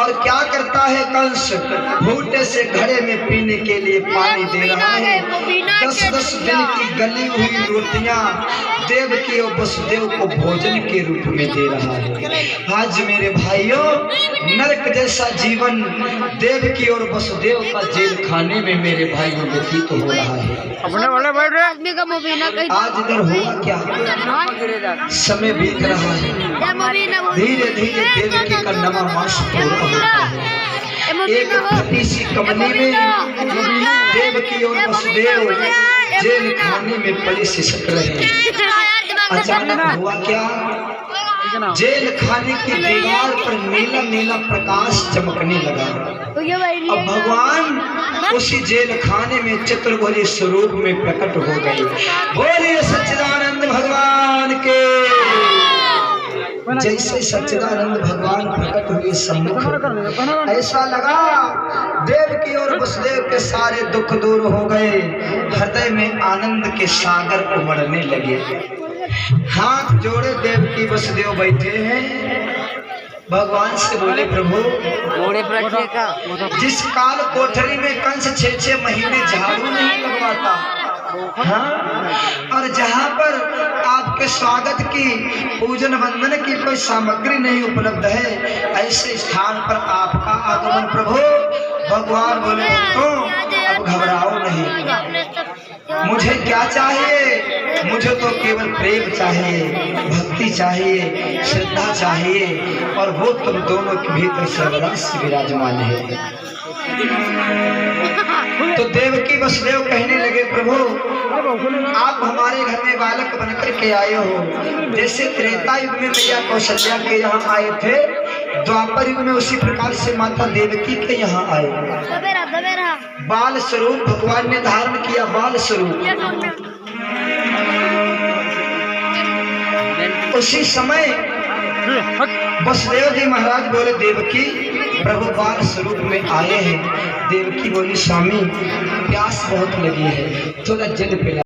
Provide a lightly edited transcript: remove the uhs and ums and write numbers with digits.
और क्या करता है कंस, भूटे से घड़े में पीने के लिए पानी दे रहा है। 10-10 दिन की गली हुई रोटियां देवकी और वसुदेव को भोजन के रूप में दे रहा है। आज मेरे भाइयों, नरक जैसा जीवन देवकी और वसुदेव का जेल खाने में मेरे भाइयों व्यतीत हो रहा है। आज इधर हुआ क्या, समय बीत रहा है, धीरे धीरे देवकी का नवा मास पूरा होता है। एक फटी सी कमनी में देवकी और वसुदेव जेल खाने में पड़े सिसक रहे हैं। अचानक हुआ क्या, जेल खाने की दीवार पर नीला नीला प्रकाश चमकने लगा। अब भगवान उसी जेल खाने में चतुर्भुज स्वरूप में प्रकट हो गए। बोलिए सच्चिदानंद भगवान के। जैसे सच्चिदानंद भगवान प्रकट हुए सम्मुख, ऐसा लगा देवकी और वसुदेव के सारे दुख दूर हो गए। हृदय में आनंद के सागर उमड़ने लगे। हाथ जोड़े देवकी वसुदेव बैठे हैं, भगवान से बोले, प्रभु जिस काल कोठरी में कंस 6-6 महीने झाड़ू नहीं लगवाता, हाँ, और जहाँ पर आपके स्वागत की पूजन वंदन की कोई सामग्री नहीं उपलब्ध है, ऐसे स्थान पर आपका आगमन प्रभु। भगवान बोले, तो अब घबराओ नहीं, मुझे क्या चाहिए, मुझे तो केवल प्रेम चाहिए, भक्ति चाहिए, श्रद्धा चाहिए, और वो तुम दोनों के भीतर सर्वदा से विराजमान है। तो देवकी वसुदेव कहने लगे, प्रभु आप हमारे घर में बालक बनकर के आए हो। जैसे त्रेता युग में मैया कौशल्या के यहाँ आए थे, द्वापर युग में उसी प्रकार से माता देवकी के यहाँ आए। बाल स्वरूप भगवान ने धारण किया, बाल स्वरूप। उसी समय वसुदेव जी महाराज बोले, देवकी प्रभु बाल स्वरूप में आए हैं। देवकी बोली, स्वामी प्यास बहुत लगी है, थोड़ा जल पिला।